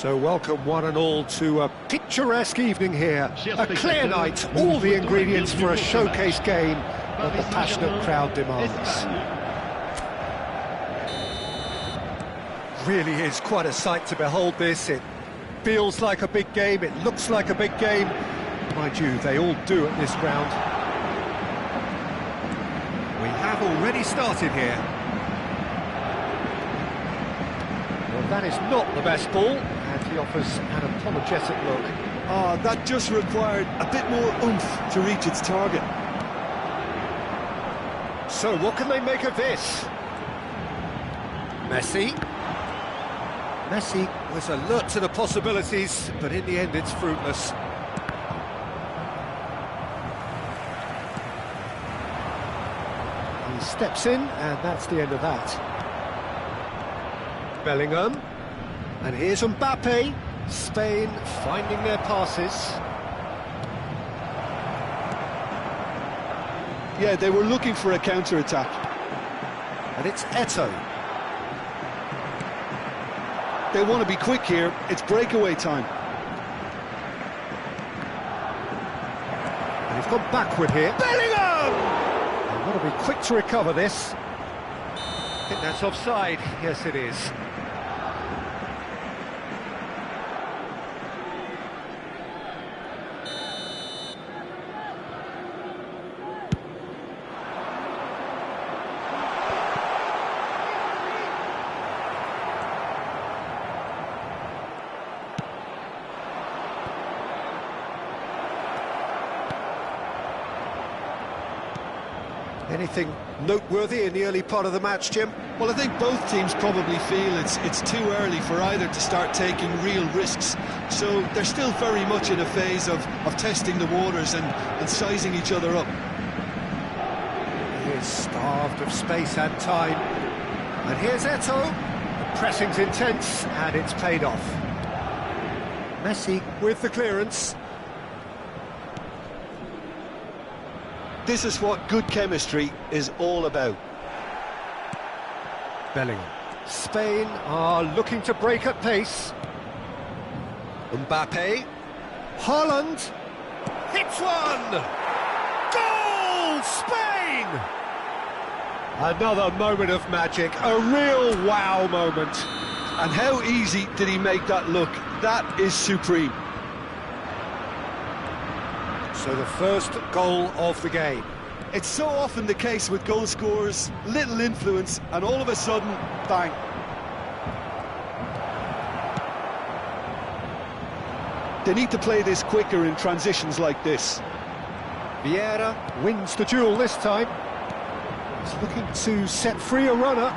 So welcome one and all to a picturesque evening here, a clear night, all the ingredients for a showcase game that the passionate crowd demands. Really is quite a sight to behold this. It feels like a big game, it looks like a big game. Mind you, they all do at this round. We have already started here. Well, that is not the best ball, and he offers an apologetic look. That just required a bit more oomph to reach its target. So what can they make of this? Messi was alert to the possibilities, but in the end it's fruitless. He steps in, and that's the end of that. Bellingham, and here's Mbappe. Spain finding their passes. Yeah, they were looking for a counter-attack. And it's Eto'o. They want to be quick here, it's breakaway time. And he's gone backward here. Bellingham! They've got to be quick to recover this. I think that's offside. Yes, it is. Anything noteworthy in the early part of the match, Jim? Well, I think both teams probably feel it's too early for either to start taking real risks. So they're still very much in a phase of testing the waters and sizing each other up. He is starved of space and time. And here's Eto'o. The pressing's intense, and it's paid off. Messi with the clearance. This is what good chemistry is all about. Bellingham. Spain are looking to break at pace. Mbappe. Haaland. Hits one! Goal! Spain! Another moment of magic, a real wow moment. And how easy did he make that look? That is supreme. So the first goal of the game. It's so often the case with goal scorers, little influence, and all of a sudden, bang. They need to play this quicker in transitions like this. Vieira wins the duel this time. He's looking to set free a runner.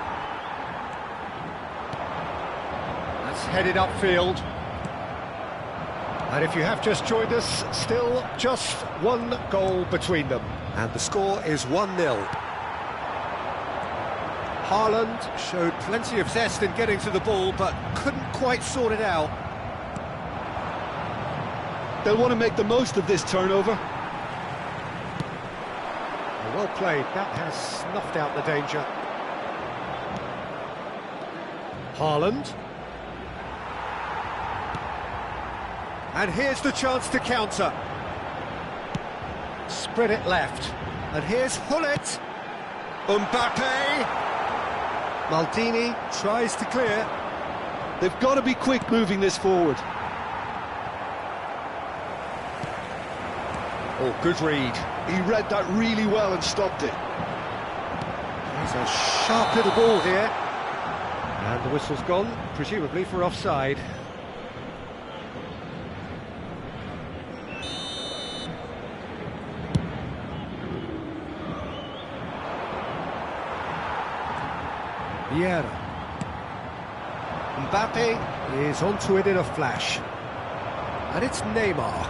That's headed upfield. And if you have just joined us, still just one goal between them. And the score is 1-0. Haaland showed plenty of zest in getting to the ball, but couldn't quite sort it out. They'll want to make the most of this turnover. Well played, that has snuffed out the danger. Haaland. And here's the chance to counter. Spread it left. And here's Hullet. Mbappe. Maldini tries to clear. They've got to be quick moving this forward. Oh, good read. He read that really well and stopped it. There's a sharp little ball here. And the whistle's gone, presumably for offside. Vieira. Mbappe is onto it in a flash. And it's Neymar.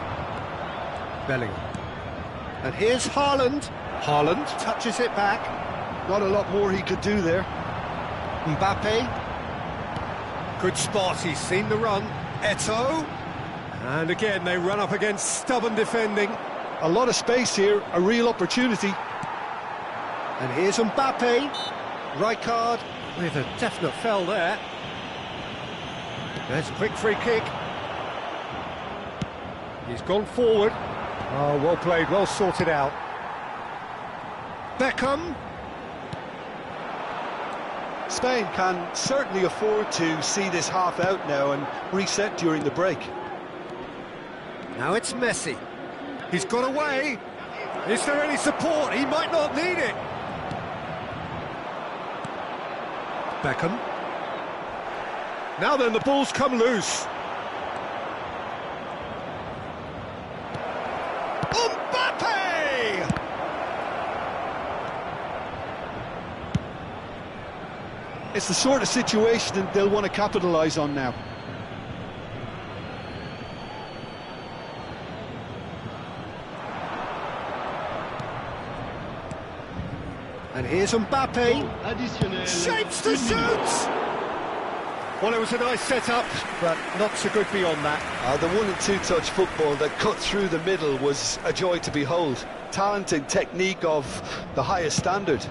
Bellingham. And here's Haaland. Haaland touches it back. Not a lot more he could do there. Mbappe. Good spot, he's seen the run. Eto'o. And again, they run up against stubborn defending. A lot of space here, a real opportunity. And here's Mbappe. Rijkaard with a definite foul there. There's a quick free kick. He's gone forward. Oh, well played, well sorted out. Beckham. Spain can certainly afford to see this half out now and reset during the break. Now it's Messi. He's got away. Is there any support? He might not need it. Beckham. Now then, the ball's come loose. Mbappe! It's the sort of situation that they'll want to capitalise on now. And here's Mbappe. Shapes to shoot! Well, it was a nice set-up, but not so good beyond that. The one and two touch football that cut through the middle was a joy to behold. Talent and technique of the highest standard.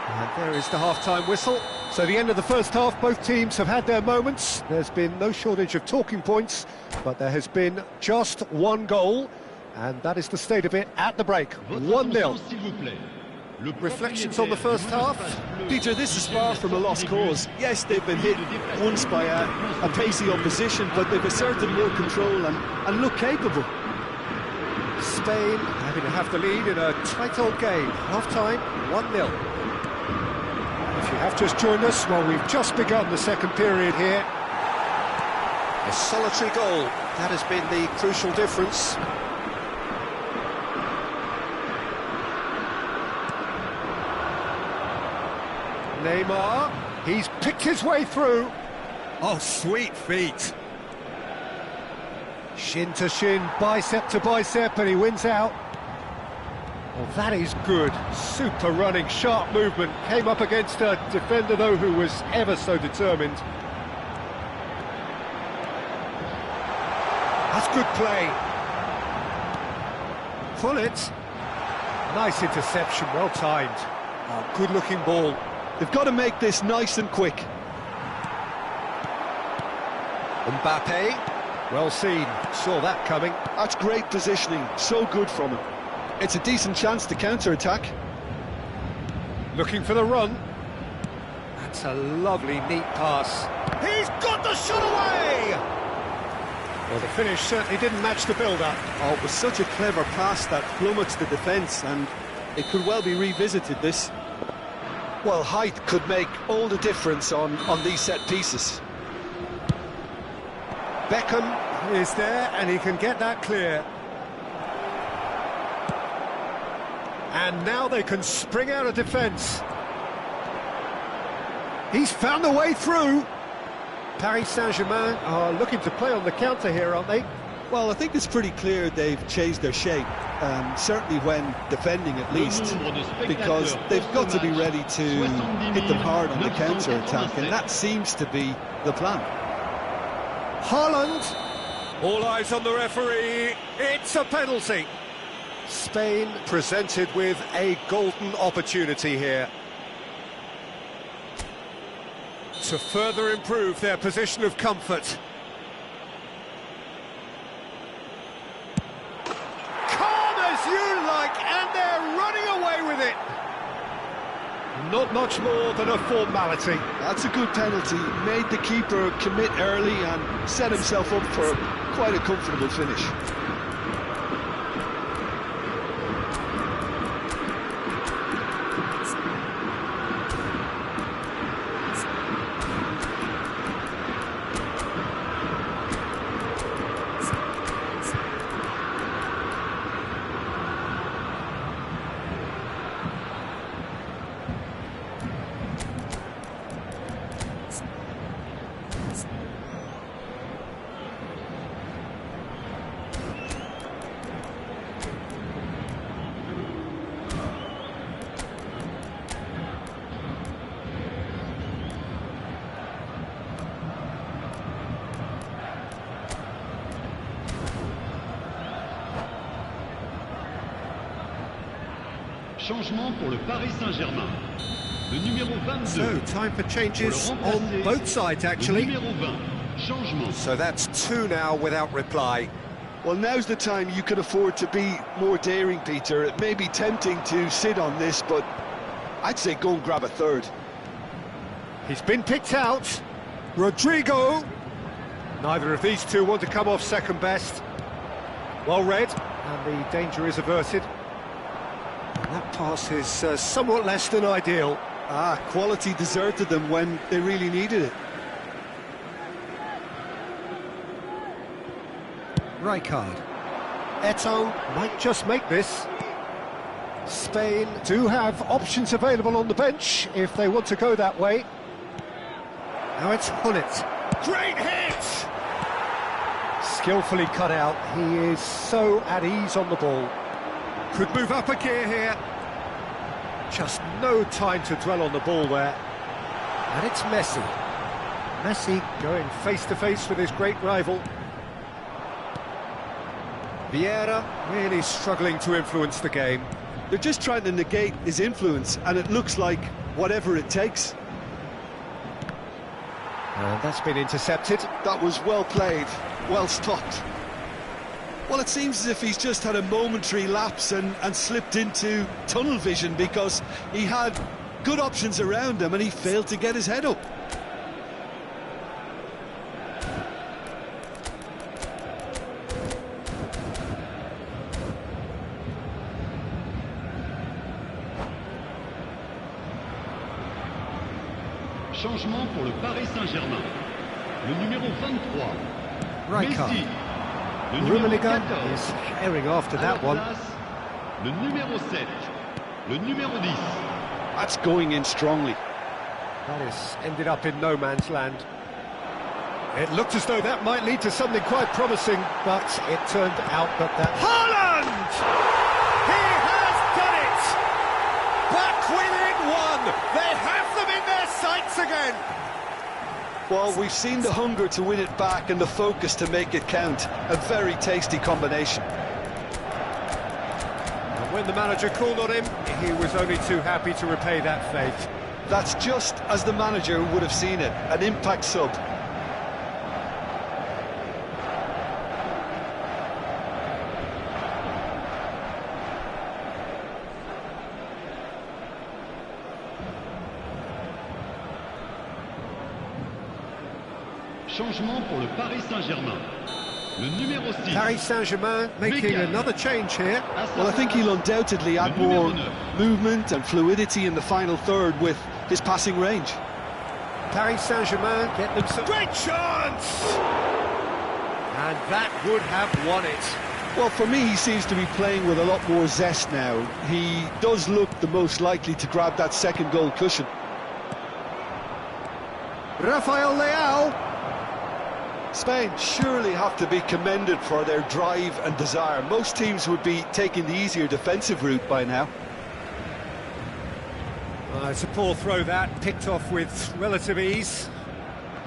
And there is the half-time whistle. So the end of the first half, both teams have had their moments. There's been no shortage of talking points, but there has been just one goal, and that is the state of it at the break. 1-0. Reflections on the first half? Peter, this is far from a lost cause. Yes, they've been hit once by a pacey opposition, but they've asserted more control and look capable. Spain having to have the lead in a tight old game. Half-time, 1-0. If you have just joined us, well, we've just begun the second period here. A solitary goal That has been the crucial difference. Neymar, he's picked his way through. Oh, sweet feet. Shin to shin, bicep to bicep, and he wins out. Well, that is good. Super running, sharp movement. Came up against a defender, though, who was ever so determined. That's good play. Full it. Nice interception, well timed. Oh, good-looking ball. They've got to make this nice and quick. Mbappe, well seen, saw that coming. That's great positioning, so good from him. It's a decent chance to counter-attack. Looking for the run. That's a lovely, neat pass. He's got the shot away! Well, the finish certainly didn't match the build-up. Oh, it was such a clever pass that flummoxed the defence, and it could well be revisited, this. Well, height could make all the difference on these set pieces. Beckham is there, and he can get that clear. And now they can spring out of defence. He's found a way through. Paris Saint-Germain are looking to play on the counter here, aren't they? Well, I think it's pretty clear they've changed their shape, certainly when defending at least, because they've got to be ready to hit them hard on the counter-attack, and that seems to be the plan. Haaland. All eyes on the referee. It's a penalty. Spain presented with a golden opportunity here to further improve their position of comfort. Calm as you like, and they're running away with it. Not much more than a formality. That's a good penalty. Made the keeper commit early and set himself up for quite a comfortable finish. Changement pour le Paris Saint-Germain. Le numéro 22. So, time for changes on both sides, actually. Le numéro 20. Changement. So that's two now without reply. Well, now's the time you can afford to be more daring, Peter. It may be tempting to sit on this, but I'd say go and grab a third. He's been picked out. Rodrigo. Neither of these two want to come off second best. Well read, and the danger is averted. And that pass is somewhat less than ideal. Quality deserted them when they really needed it. Rijkaard. Eto'o might just make this. Spain do have options available on the bench if they want to go that way. Now it's Hullet. Great hit! Skillfully cut out. He is so at ease on the ball. Could move up a gear here. Just no time to dwell on the ball there. And it's Messi. Messi going face-to-face with his great rival. Vieira really struggling to influence the game. They're just trying to negate his influence, and it looks like whatever it takes. And that's been intercepted. That was well played, well stopped. Well, it seems as if he's just had a momentary lapse and slipped into tunnel vision, because he had good options around him and he failed to get his head up. Changement pour le Paris Saint-Germain. Le numéro 23. Rijkaard. Messi. Le numéro Rummenigge 14. is herring after À that leur one. place, le numéro 7. Le numéro 10. That's going in strongly. That has ended up in no man's land. It looked as though that might lead to something quite promising, but it turned out that Haaland! He has done it! Back within one! They have them in their sights again! Well, we've seen the hunger to win it back and the focus to make it count. A very tasty combination. And when the manager called on him, he was only too happy to repay that faith. That's just as the manager would have seen it, an impact sub. Changement pour le Paris Saint-Germain. Le numéro 6. Paris Saint-Germain making Vickers. another change here. Well, I think he'll undoubtedly add more movement and fluidity in the final third with his passing range. Paris Saint-Germain get them some great chance! And that would have won it. Well, for me, he seems to be playing with a lot more zest now. He does look the most likely to grab that second goal cushion. Rafael Leao. Spain surely have to be commended for their drive and desire. Most teams would be taking the easier defensive route by now. It's a poor throw that, picked off with relative ease.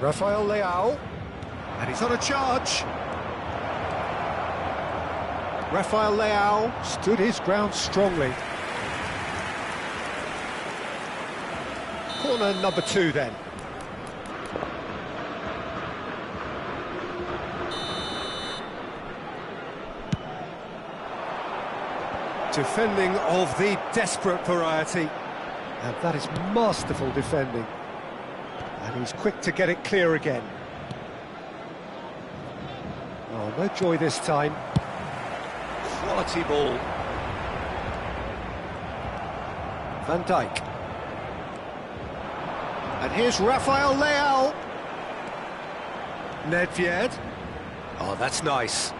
Rafael Leao. And he's on a charge. Rafael Leao stood his ground strongly. Corner number 2 then. Defending of the desperate variety. And that is masterful defending. And he's quick to get it clear again. Oh, no joy this time. Quality ball. Van Dijk. And here's Rafael Leao. Nedved. Oh, that's nice.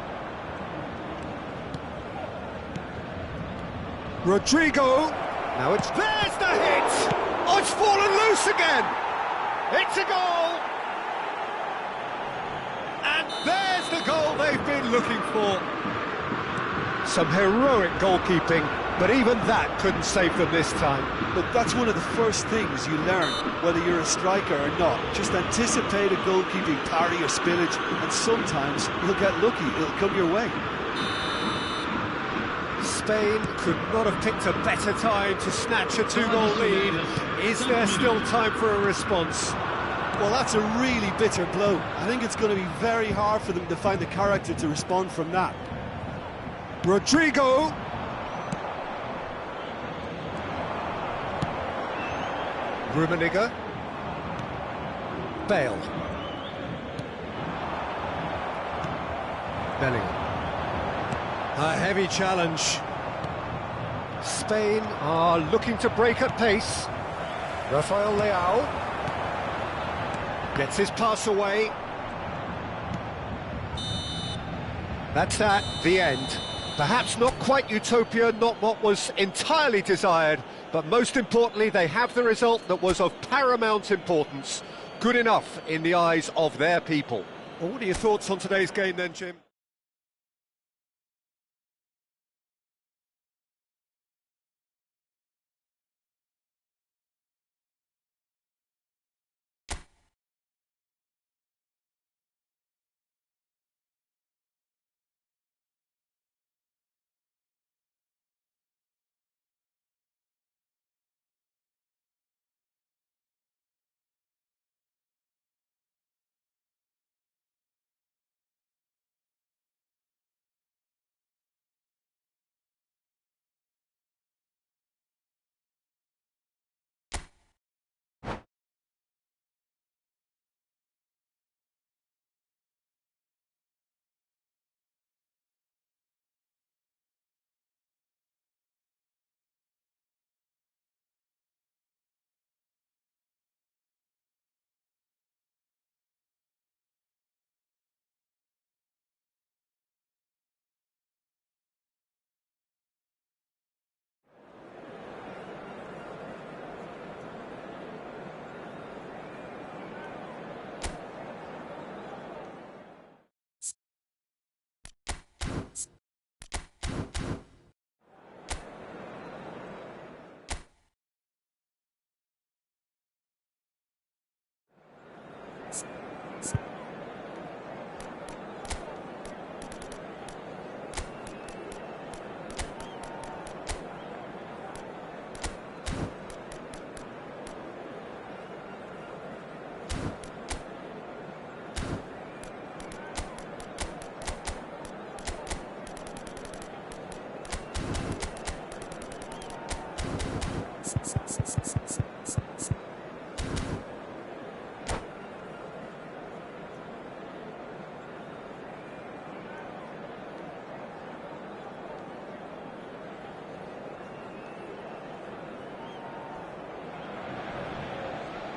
Rodrigo. Now there's the hit! Oh, it's fallen loose again! It's a goal! And there's the goal they've been looking for. Some heroic goalkeeping, but even that couldn't save them this time. Look, that's one of the first things you learn, whether you're a striker or not. Just anticipate a goalkeeping parry or spillage, and sometimes you'll get lucky, it'll come your way. Spain could not have picked a better time to snatch a 2-goal lead. Is there still time for a response? Well, that's a really bitter blow. I think it's going to be very hard for them to find the character to respond from that. Rodrigo. Rummenigge. Bale. Bellingham. A heavy challenge. Spain are looking to break at pace. Rafael Leao gets his pass away. That's that, the end. Perhaps not quite utopia, not what was entirely desired, but most importantly, they have the result that was of paramount importance. Good enough in the eyes of their people. Well, what are your thoughts on today's game then, Jim?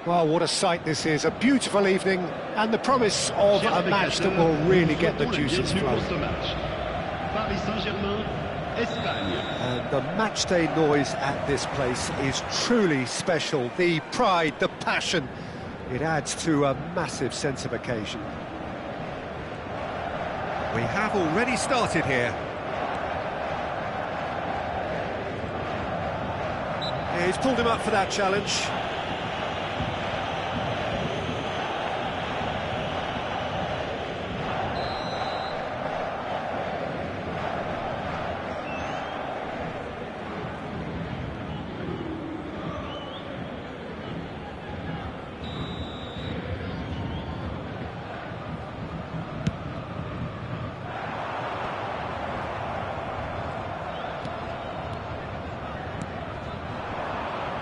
Well, what a sight this is, a beautiful evening, and the promise of a match that will really get the juices flowing. Paris Saint-Germain, Espagne. And the matchday noise at this place is truly special. The pride, the passion, it adds to a massive sense of occasion. We have already started here. He's pulled him up for that challenge.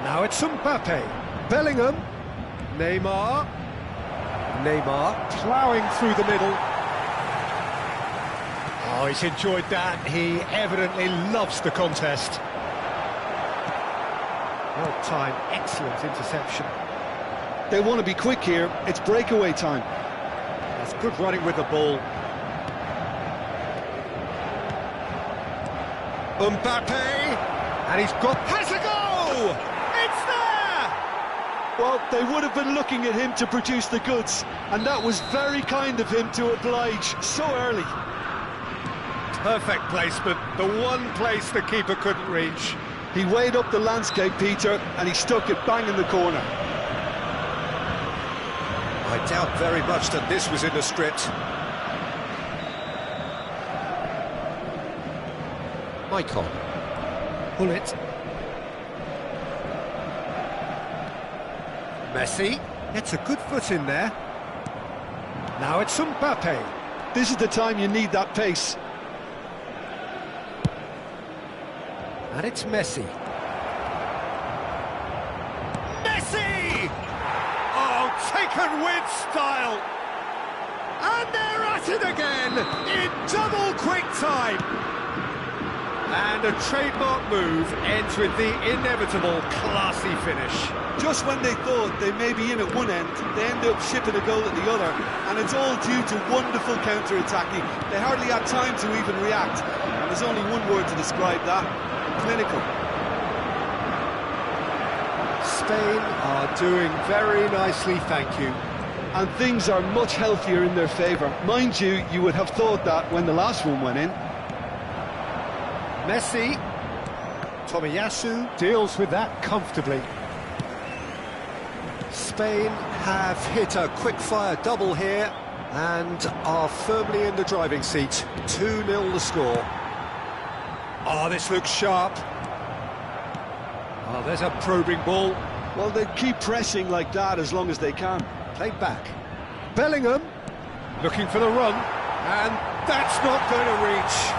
Now it's Mbappe, Bellingham, Neymar ploughing through the middle. Oh, he's enjoyed that. He evidently loves the contest. Well timed, excellent interception. They want to be quick here, it's breakaway time. That's good running with the ball. Mbappe, and he's has a goal! It's there! Well, they would have been looking at him to produce the goods, and that was very kind of him to oblige so early. Perfect placement, the one place the keeper couldn't reach. He weighed up the landscape, Peter, and he stuck it bang in the corner. I doubt very much that this was in the script. Maicon. Pull it. Messi gets a good foot in there. Now it's Mbappe. This is the time you need that pace. And it's Messi. Messi! Oh, taken with style. And they're at it again in double quick time. And a trademark move ends with the inevitable classy finish. Just when they thought they may be in at one end, they end up shipping a goal at the other, and it's all due to wonderful counter-attacking. They hardly had time to even react, and there's only one word to describe that: clinical. Spain are doing very nicely, thank you. And things are much healthier in their favour. Mind you, you would have thought that when the last one went in. Messi, Tomiyasu deals with that comfortably. Spain have hit a quick-fire double here and are firmly in the driving seat. 2-0 the score. Oh, this looks sharp. Oh, there's a probing ball. Well, they keep pressing like that as long as they can. Played back. Bellingham looking for the run, and that's not going to reach.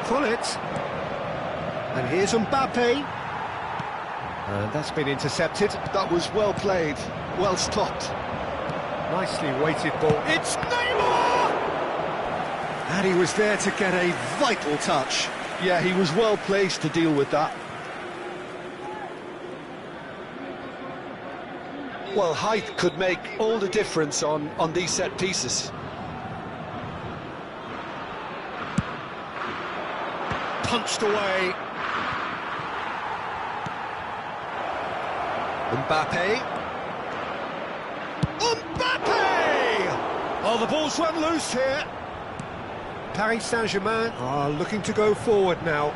Pull it, and here's Mbappe, and that's been intercepted. That was well played, well stopped. Nicely weighted ball. It's Neymar! And he was there to get a vital touch. Yeah, he was well placed to deal with that. Well, height could make all the difference on these set pieces. Punched away. Mbappe. Oh, the ball's run loose here. Paris Saint-Germain are looking to go forward now.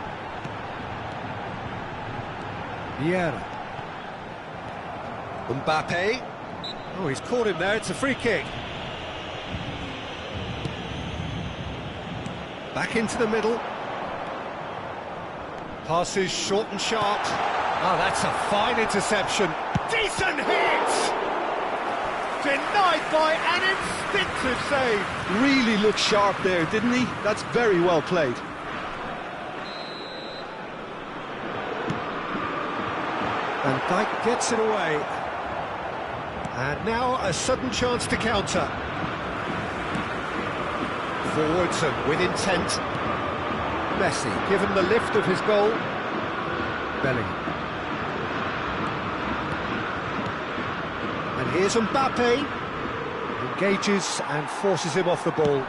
Vieira. Mbappe. Oh, he's caught him there. It's a free kick. Back into the middle. Passes short and sharp. Oh, that's a fine interception. Decent hit! Denied by an instinctive save. Really looked sharp there, didn't he? That's very well played. Van Dijk gets it away. And now a sudden chance to counter. Forwards and with intent. Messi, given the lift of his goal. Bellingham. And here's Mbappe. Engages and forces him off the ball.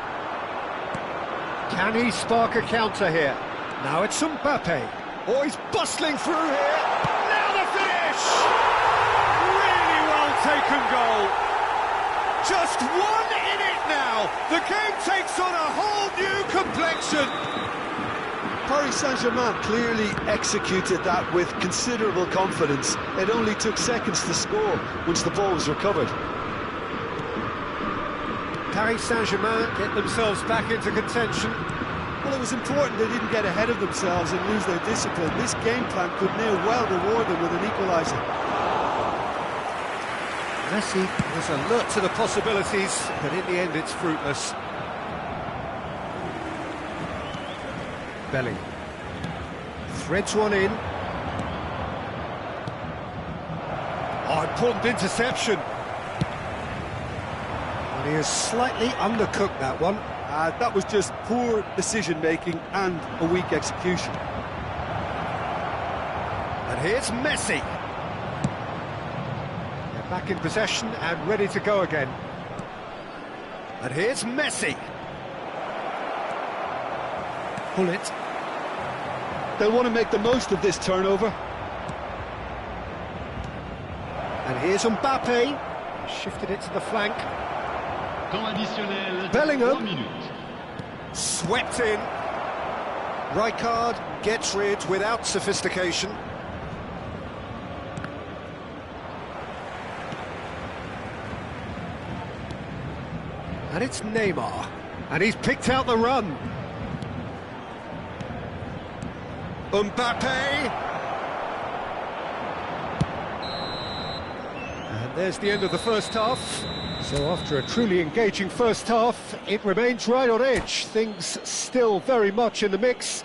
Can he spark a counter here? Now it's Mbappe. Oh, he's bustling through here. Now the finish! Really well taken goal. Just one in it now. The game takes on a whole new complexion. Paris Saint-Germain clearly executed that with considerable confidence. It only took seconds to score once the ball was recovered. Paris Saint-Germain get themselves back into contention. Well, it was important they didn't get ahead of themselves and lose their discipline. This game plan could near well reward them with an equaliser. Messi was alert to the possibilities, but in the end it's fruitless. Bellingham threads one in. Oh, important interception. And he has slightly undercooked that one. That was just poor decision-making and a weak execution. And here's Messi. They're back in possession and ready to go again. And here's Messi. Pull it. They'll want to make the most of this turnover. And here's Mbappe. Shifted it to the flank. Temps additionnel, Bellingham. 3 minutes. Swept in. Rijkaard gets rid without sophistication. And it's Neymar. And he's picked out the run. Mbappe. And there's the end of the first half. So after a truly engaging first half, it remains right on edge. Things still very much in the mix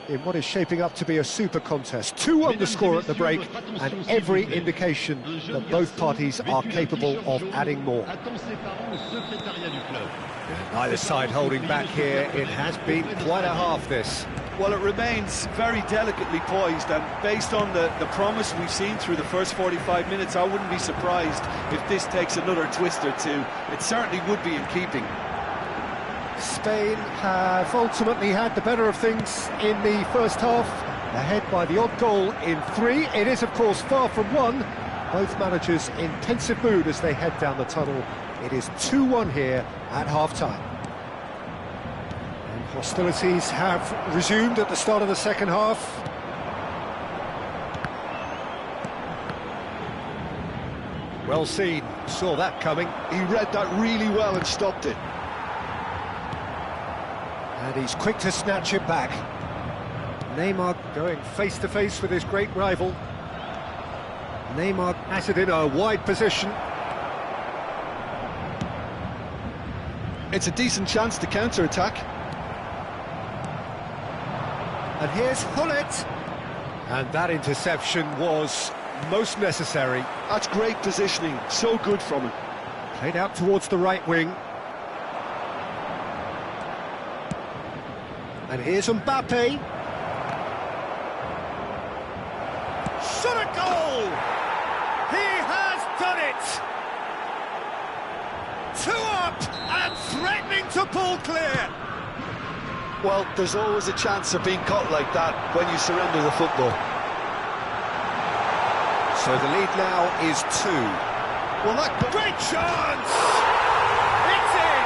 in what is shaping up to be a super contest. 2-1 the score at the break, and every indication that both parties are capable of adding more. Neither side holding back here. It has been quite a half, this. Well, it remains very delicately poised, and based on the promise we've seen through the first 45 minutes, I wouldn't be surprised if this takes another twist or two. It certainly would be in keeping. Spain have ultimately had the better of things in the first half, ahead by the odd goal in 3. It is, of course, far from 1. Both managers in pensive mood as they head down the tunnel. It is 2-1 here at half-time. Hostilities have resumed at the start of the second half. Well seen, saw that coming. He read that really well and stopped it. And he's quick to snatch it back. Neymar going face-to-face with his great rival. Neymar has it in a wide position. It's a decent chance to counter-attack. And here's Hullet. And that interception was most necessary. That's great positioning, so good from him. Played out towards the right wing. And here's Mbappe. Shot a goal! He has done it! 2 up and threatening to pull clear. Well, there's always a chance of being caught like that when you surrender the football. So the lead now is 2. Well, that great chance! It's in!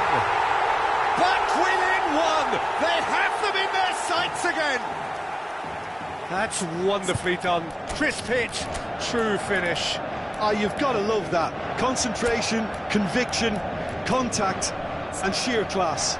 Back within 1! They have them in their sights again! That's wonderfully done. Crisp hit, true finish. You've got to love that. Concentration, conviction, contact, and sheer class.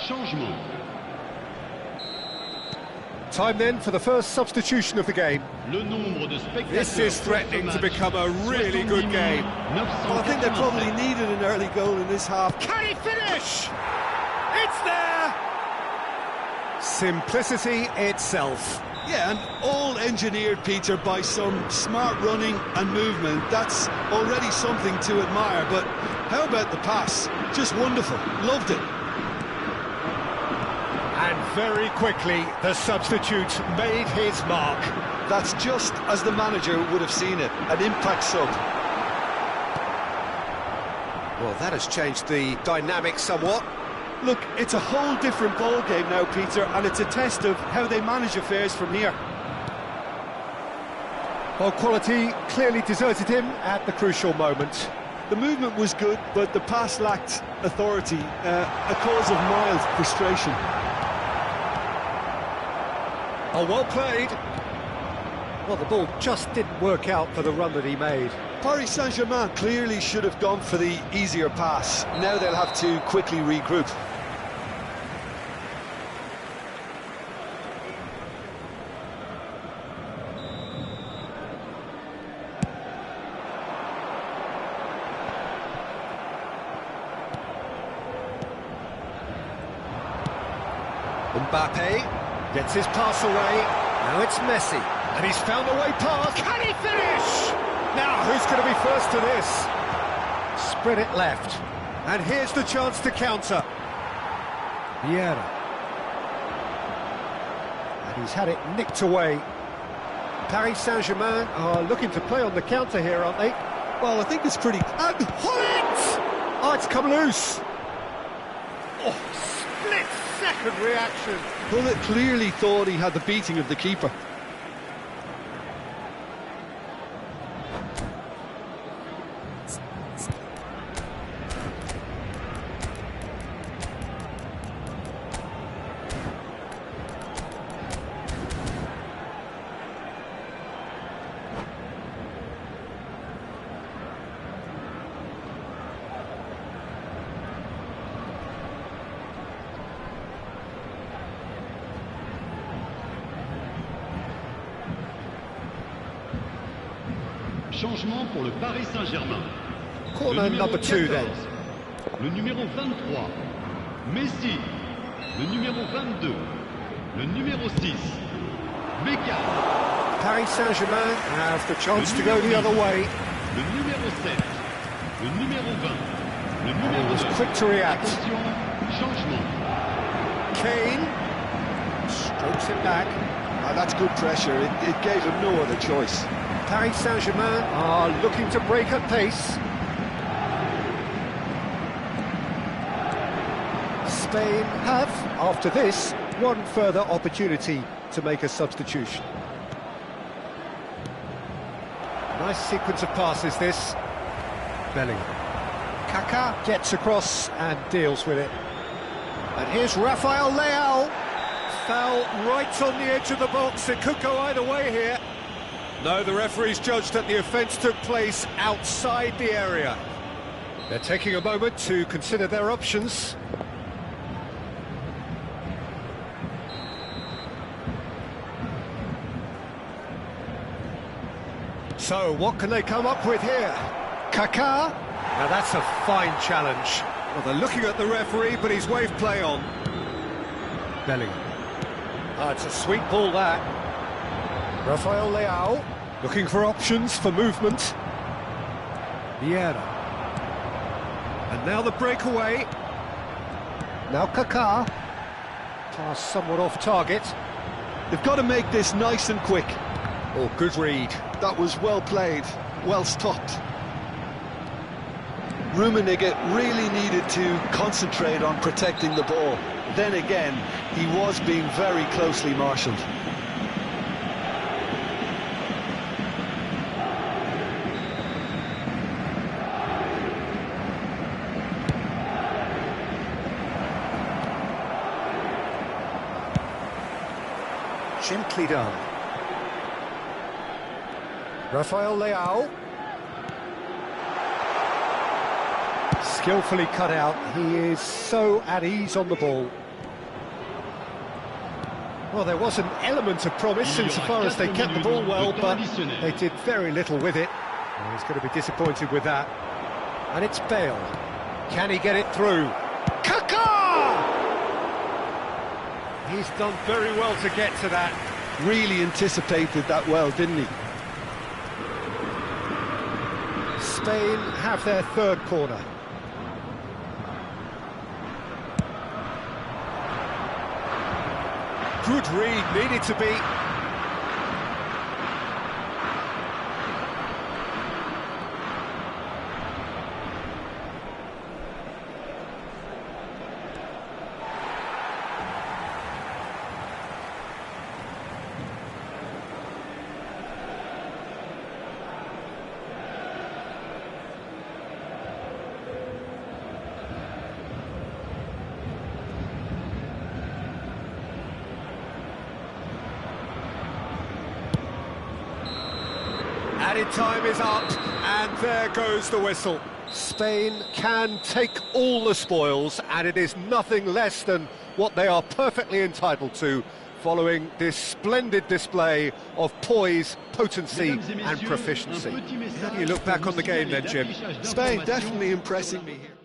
Changement. Time then for the first substitution of the game. Le nombre de spectateurs. This is threatening to become a really good game. Well, I think they probably needed an early goal in this half. Can he finish? It's there! Simplicity itself. Yeah, and all engineered, Peter, by some smart running and movement. That's already something to admire, but how about the pass? Just wonderful. Loved it. And very quickly, the substitute made his mark. That's just as the manager would have seen it, an impact sub. Well, that has changed the dynamic somewhat. Look, it's a whole different ball game now, Peter, and it's a test of how they manage affairs from here. Well, quality clearly deserted him at the crucial moment. The movement was good, but the pass lacked authority, a cause of mild frustration. Oh, well played. Well, the ball just didn't work out for the run that he made. Paris Saint-Germain clearly should have gone for the easier pass. Now they'll have to quickly regroup. Mbappe gets his pass away. Now it's Messi. And he's found a way past. Can he finish? Now, who's going to be first to this? Spread it left. And here's the chance to counter. Vieira. And he's had it nicked away. Paris Saint-Germain are looking to play on the counter here, aren't they? Well, I think it's pretty... And Holland! Oh, it's come loose. Oh, split-second reaction. Bullet clearly thought he had the beating of the keeper. Changement pour le Paris Saint-Germain. Corner number 2 then. Le numéro 23, Messi. Le numéro 22, le numéro 6, Beckham. Paris Saint-Germain have the chance to go the other way. Le numéro 7, le numéro 20, le numéro 9. Quick to react. Attention, changement. Kane strokes it back. That's good pressure. It gave him no other choice. Paris Saint-Germain are looking to break at pace. Spain have, after this, one further opportunity to make a substitution. Nice sequence of passes, this. Bellingham. Kaká gets across and deals with it. And here's Rafael Leao. Foul right on the edge of the box. It could go either way here. No, the referee's judged that the offence took place outside the area. They're taking a moment to consider their options. So, what can they come up with here? Kaká? Now that's a fine challenge. Well, they're looking at the referee, but he's waved play on. Bellingham. Oh, it's a sweet ball, that. Rafael Leao, looking for options for movement. Vieira. And now the breakaway. Now Kaká. Pass somewhat off target. They've got to make this nice and quick. Oh, good read. That was well played, well stopped. Rummenigge really needed to concentrate on protecting the ball. Then again, he was being very closely marshalled. Gently done. Rafael Leao. Skillfully cut out. He is so at ease on the ball. Well, there was an element of promise insofar as they kept the ball well, but they did very little with it. Well, he's going to be disappointed with that. And it's Bale. Can he get it through? Kaká! He's done very well to get to that. Really anticipated that well, didn't he? Spain have their third corner. Good read, needed to be. Added time is up, and there goes the whistle. Spain can take all the spoils, and it is nothing less than what they are perfectly entitled to, following this splendid display of poise, potency and proficiency. How do you look back on the game then, Jim? Spain definitely impressing me here.